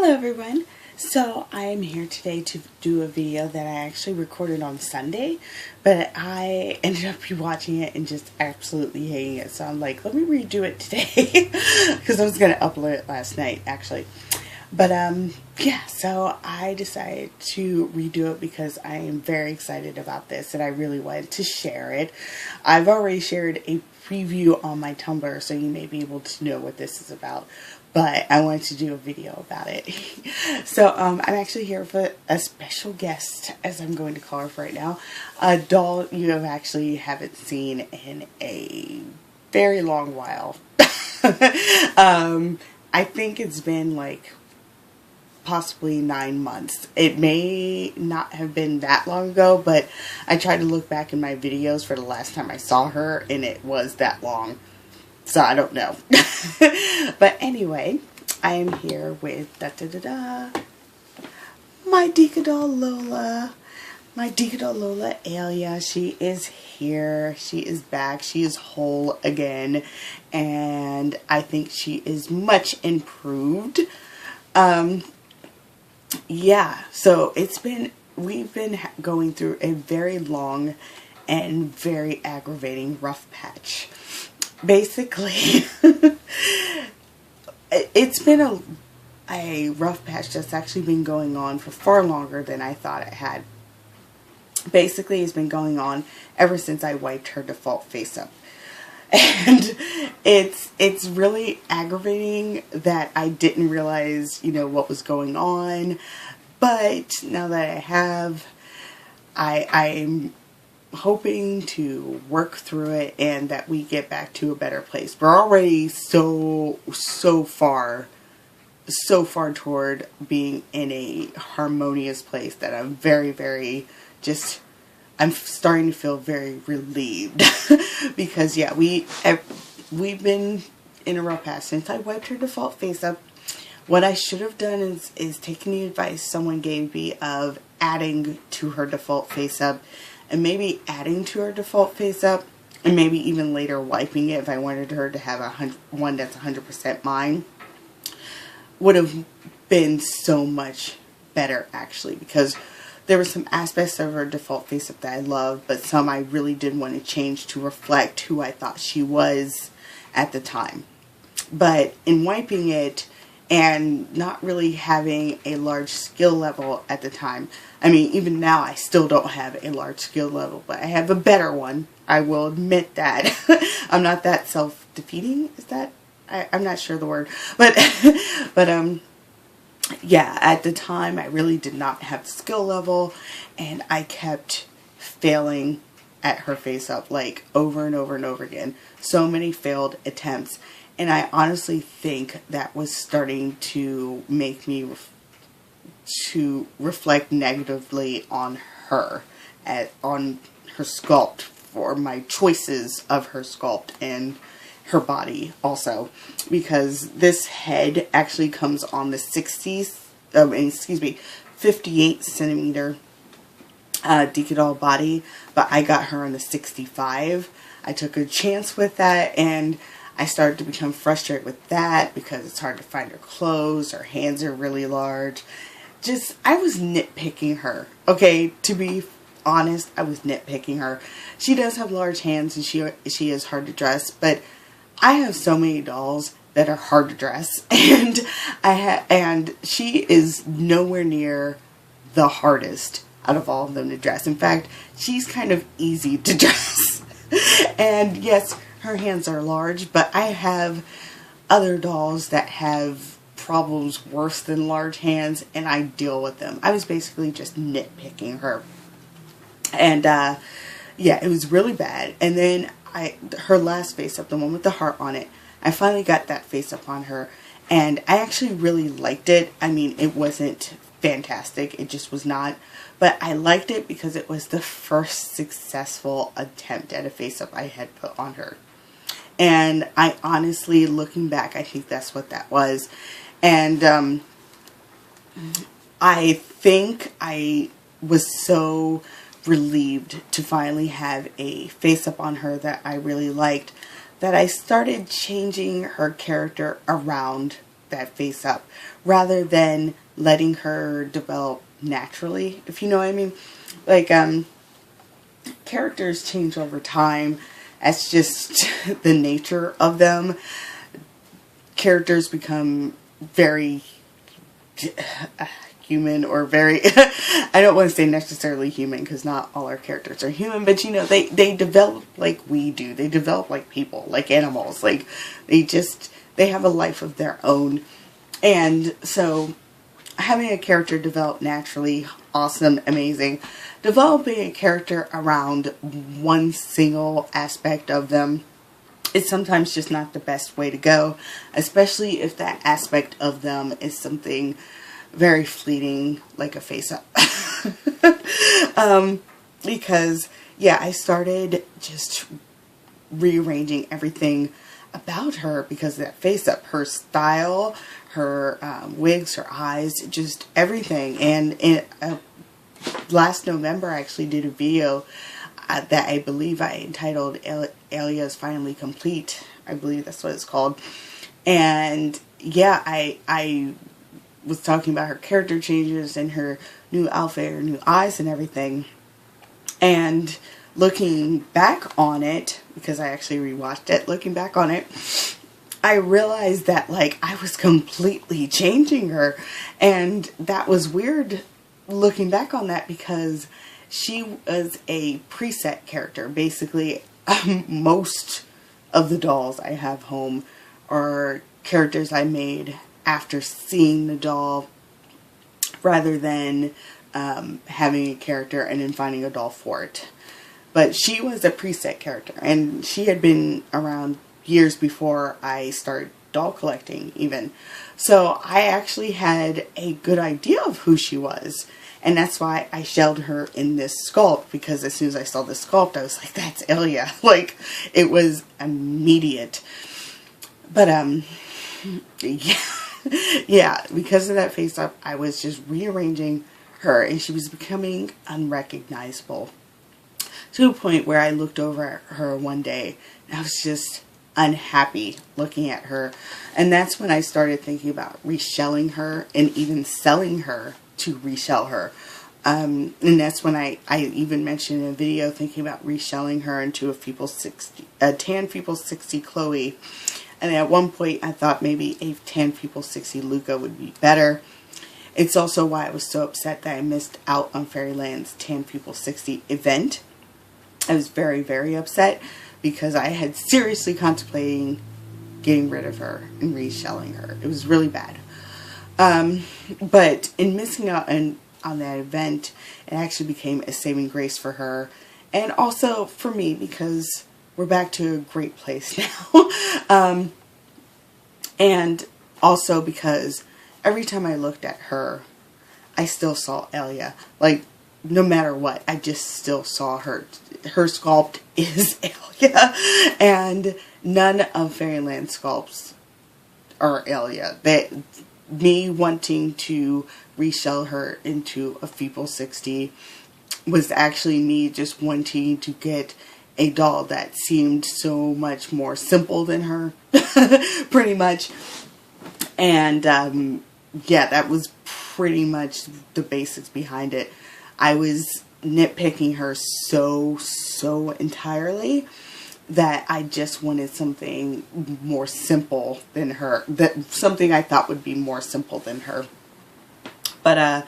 Hello everyone. So I am here today to do a video that I actually recorded on Sunday, but I ended up rewatching it and just absolutely hating it. So I'm like, let me redo it today because I was going to upload it last night actually. But yeah, so I decided to redo it because I am very excited about this and I really wanted to share it. I've already shared a preview on my Tumblr, so you may be able to know what this is about. But I wanted to do a video about it. So I'm actually here with a special guest, as I'm going to call her for right now. A doll you haven't seen in a very long while. I think it's been like possibly 9 months. It may not have been that long ago, but I tried to look back in my videos for the last time I saw her, and it was that long. So I don't know. But anyway, I am here with my Deca doll Lola. My Deca doll Lola, Alia. She is here. She is back. She is whole again. And I think she is much improved. Yeah, so we've been going through a very long and very aggravating rough patch. Basically, it's been a rough patch that's actually been going on for far longer than I thought it had. Basically, it's been going on ever since I wiped her default face up. And it's really aggravating that I didn't realize, what was going on. But now that I have, I'm hoping to work through it and that we get back to a better place. We're already so far toward being in a harmonious place that I'm I'm starting to feel very relieved. Because yeah, we've been in a rough patch since I wiped her default face up. What I should have done is taken the advice someone gave me of adding to her default face up, and maybe adding to her default face up, and maybe even later wiping it if I wanted her to have one that's 100% mine. Would have been so much better actually, because there were some aspects of her default face up that I loved, but some I really did want to change to reflect who I thought she was at the time. But in wiping it and not really having a large skill level at the time, I mean, even now I still don't have a large skill level, but I have a better one. I will admit that. I'm not that self-defeating. Is that? I'm not sure the word. But yeah, at the time I really did not have the skill level, and I kept failing at her face up like over and over and over again. So many failed attempts, and I honestly think that was starting to make me to reflect negatively on her, on her sculpt, for my choices of her sculpt and her body also, because this head actually comes on the 58 centimeter Deca doll body, but I got her on the 65. I took a chance with that, and I started to become frustrated with that because it's hard to find her clothes. Her hands are really large. I was nitpicking her. Okay, to be honest, I was nitpicking her. She does have large hands, and she is hard to dress, but I have so many dolls that are hard to dress, and she is nowhere near the hardest out of all of them to dress. In fact, she's kind of easy to dress. And yes, her hands are large, but I have other dolls that have problems worse than large hands, and I deal with them. I was basically just nitpicking her. And yeah, it was really bad. And then her last face up, the one with the heart on it, I finally got that face up on her, and I actually really liked it. I mean, it wasn't fantastic, it just was not, but I liked it because it was the first successful attempt at a face up I had put on her. And I honestly, looking back, I think that's what that was. And I think I was so relieved to finally have a face up on her that I really liked, that I started changing her character around that face up rather than letting her develop naturally, if you know what I mean. Like, characters change over time. That's just the nature of them. Characters become very human, or very I don't want to say necessarily human, because not all our characters are human, but you know, they develop like we do. They develop like people, like animals. Like, they have a life of their own. And so having a character develop naturally, awesome, amazing. Developing a character around one single aspect of them is sometimes just not the best way to go, especially if that aspect of them is something very fleeting, like a face up. Because, yeah, I started just rearranging everything about her because of that face up. Her style, her wigs, her eyes, just everything. And last November, I actually did a video that I believe I entitled Alia is Finally Complete. I believe that's what it's called. And yeah, I was talking about her character changes and her new outfit, her new eyes and everything. And looking back on it, because I actually rewatched it, looking back on it, I realized that, like, I was completely changing her. And that was weird looking back on that, because she was a preset character. Basically, most of the dolls I have home are characters I made after seeing the doll, rather than having a character and then finding a doll for it. But she was a preset character, and she had been around years before I started doll collecting even. So I actually had a good idea of who she was. And that's why I shelled her in this sculpt, because as soon as I saw the sculpt, I was like, that's Alia. Like, it was immediate. But, yeah. Yeah, because of that face up, I was just rearranging her, and she was becoming unrecognizable. To a point where I looked over at her one day, and I was just unhappy looking at her. And that's when I started thinking about reshelling her, and even selling her to resell her. And that's when I even mentioned in a video thinking about reshelling her into a tan People 60 Chloe. And at one point I thought maybe a tan People 60 Luca would be better. It's also why I was so upset that I missed out on Fairyland's tan People 60 event. I was very, very upset, because I had seriously contemplating getting rid of her and reshelling her. It was really bad. But in missing out on that event, it actually became a saving grace for her, and also for me, because we're back to a great place now. And also because every time I looked at her, I still saw Alia. Like, no matter what, I just still saw her. Her sculpt is Alia, and none of Fairyland sculpts are Alia. Me wanting to reshell her into a People 60 was actually me just wanting to get a doll that seemed so much more simple than her, pretty much. And yeah, that was pretty much the basics behind it. I was nitpicking her so entirely that I just wanted something more simple than her. Something I thought would be more simple than her. But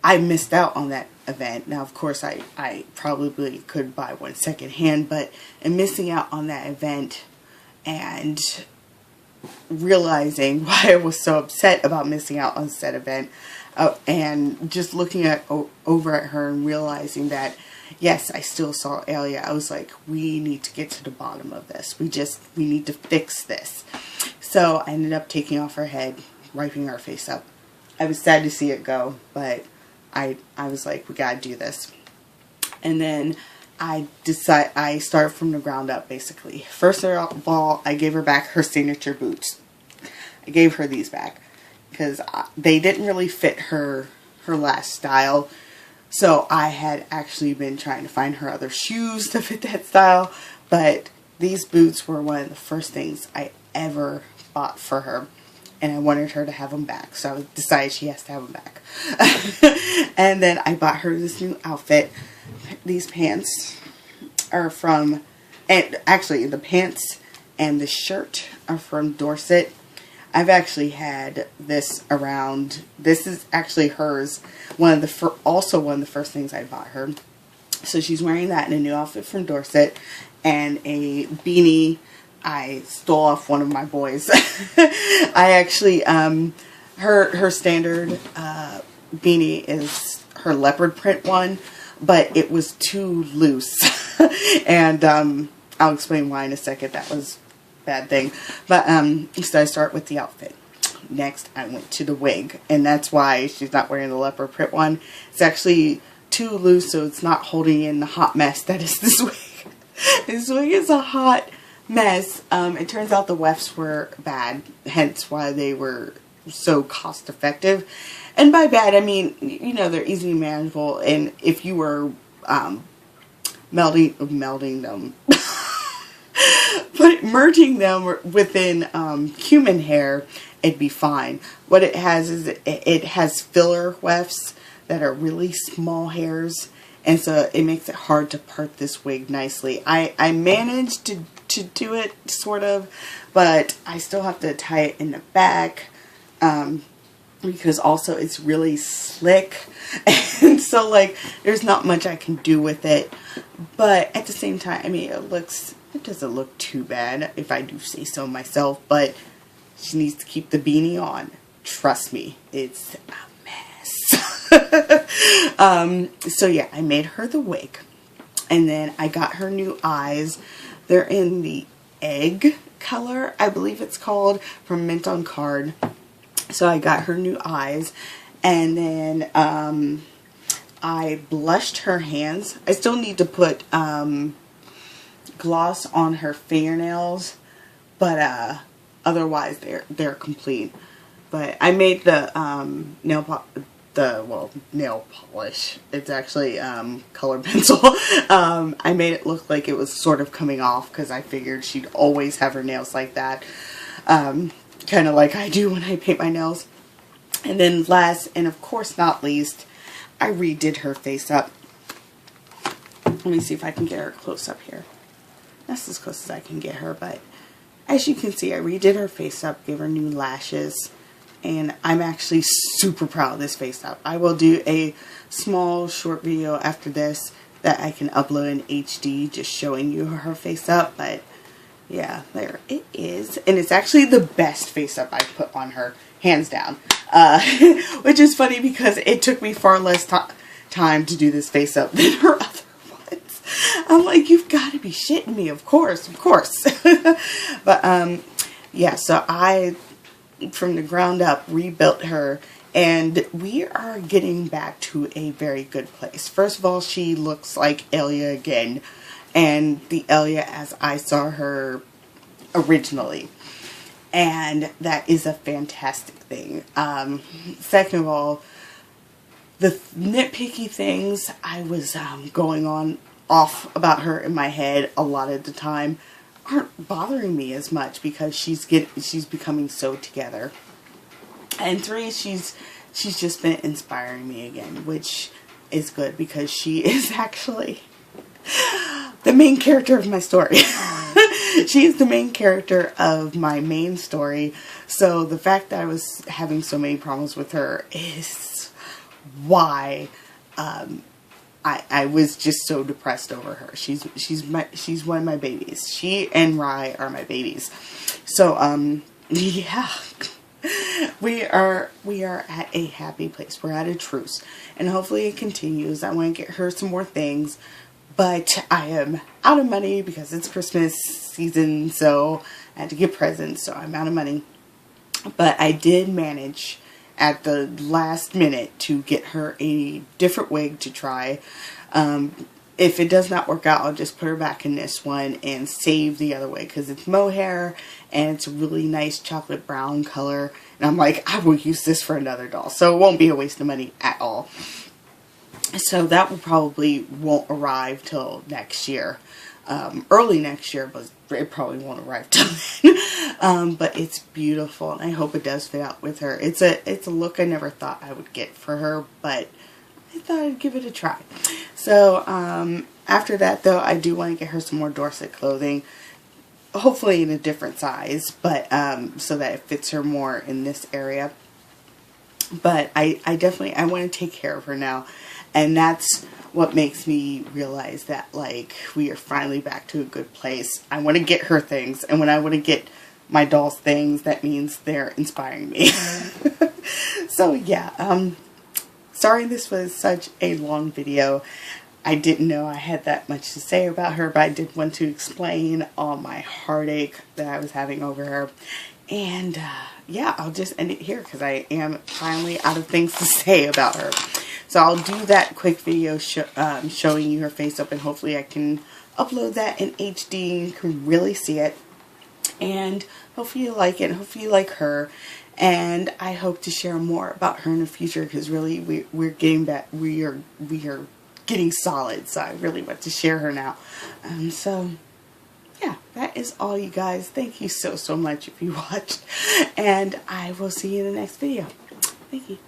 I missed out on that event. Now, of course, I probably could buy one secondhand, but in missing out on that event and realizing why I was so upset about missing out on said event, and just looking over at her and realizing that, yes, I still saw Alia. I was like, we need to get to the bottom of this. We need to fix this. So I ended up taking off her head, wiping her face up. I was sad to see it go, but I was like, we gotta do this. And then I started from the ground up, basically. First of all, I gave her back her signature boots. I gave her these back, because they didn't really fit her last style. So I had actually been trying to find her other shoes to fit that style. But these boots were one of the first things I ever bought for her. and I wanted her to have them back, so I decided she has to have them back. And then I bought her this new outfit. These pants are from, and actually the pants and the shirt are from Dorset. I've actually had this around. This is actually hers. Also one of the first things I bought her. So she's wearing that in a new outfit from Dorset, and a beanie I stole off one of my boys. I actually, her standard beanie is her leopard print one, but it was too loose. And I'll explain why in a second. That was a bad thing. But so I start with the outfit. Next, I went to the wig, and that's why she's not wearing the leopard print one. It's actually too loose, so it's not holding in the hot mess that is this wig. This wig is a hot mess. It turns out the wefts were bad, hence why they were so cost effective. And by bad, I mean, you know, they're easily manageable, and if you were melding them, but merging them within human hair, it'd be fine. What it has is it has filler wefts that are really small hairs, and so it makes it hard to part this wig nicely. I managed to do it, sort of, but I still have to tie it in the back, because also it's really slick, and so like there's not much I can do with it. But at the same time, I mean, it doesn't look too bad, if I do say so myself, but she needs to keep the beanie on. Trust me, it's a mess. So yeah, I made her the wig, and then I got her new eyes. They're in the egg color, I believe it's called, from Mint on Card. So I got her new eyes, and then I blushed her hands. I still need to put gloss on her fingernails, but otherwise they're complete. But I made the nail polish. It's actually color pencil. I made it look like it was sort of coming off, because I figured she'd always have her nails like that, kind of like I do when I paint my nails. And then last, and of course not least, I redid her face up. Let me see if I can get her close up here. That's as close as I can get her, but as you can see, I redid her face up, gave her new lashes, and I'm actually super proud of this face up. I will do a small short video after this that I can upload in HD, just showing you her face up. But yeah, there it is, and it's actually the best face up I put on her, hands down. Which is funny because it took me far less time to do this face up than her other ones. I'm like, you've got to be shitting me. Of course. But yeah, so I, from the ground up, rebuilt her, and we are getting back to a very good place. First of all, she looks like Alia again, and the Alia as I saw her originally, and that is a fantastic thing. Second of all, the nitpicky things I was going off about her in my head a lot of the time aren't bothering me as much, because she's becoming so together. And three, she's just been inspiring me again, which is good, because she is actually the main character of my story. She is the main character of my main story. So the fact that I was having so many problems with her is why I was just so depressed over her. She's one of my babies. She and Rye are my babies. So yeah. We are at a happy place. We're at a truce, and hopefully it continues. I want to get her some more things, but I am out of money because it's Christmas season, so I had to get presents, so I'm out of money. But I did manage at the last minute to get her a different wig to try. If it does not work out, I'll just put her back in this one and save the other wig, because it's mohair and it's a really nice chocolate brown color, and I'm like, I will use this for another doll, so it won't be a waste of money at all. So that will probably won't arrive till next year. early next year, but it probably won't arrive till then. But it's beautiful, and I hope it does fit out with her. It's a look I never thought I would get for her, but I thought I'd give it a try. So after that, though, I do want to get her some more Dorset clothing, hopefully in a different size, but so that it fits her more in this area. But I definitely, I want to take care of her now, and that's what makes me realize that, like, we are finally back to a good place. I want to get her things, and when I want to get my dolls things, that means they're inspiring me. So yeah, sorry this was such a long video. I didn't know I had that much to say about her, but I did want to explain all my heartache that I was having over her. And yeah, I'll just end it here because I am finally out of things to say about her. So I'll do that quick video showing you her face up, and hopefully I can upload that in HD and you can really see it. And hopefully you like it, and hopefully you like her. And I hope to share more about her in the future, because really we're getting back, we are getting solid. So I really want to share her now. So yeah, that is all, you guys. Thank you so much if you watched, and I will see you in the next video. Thank you.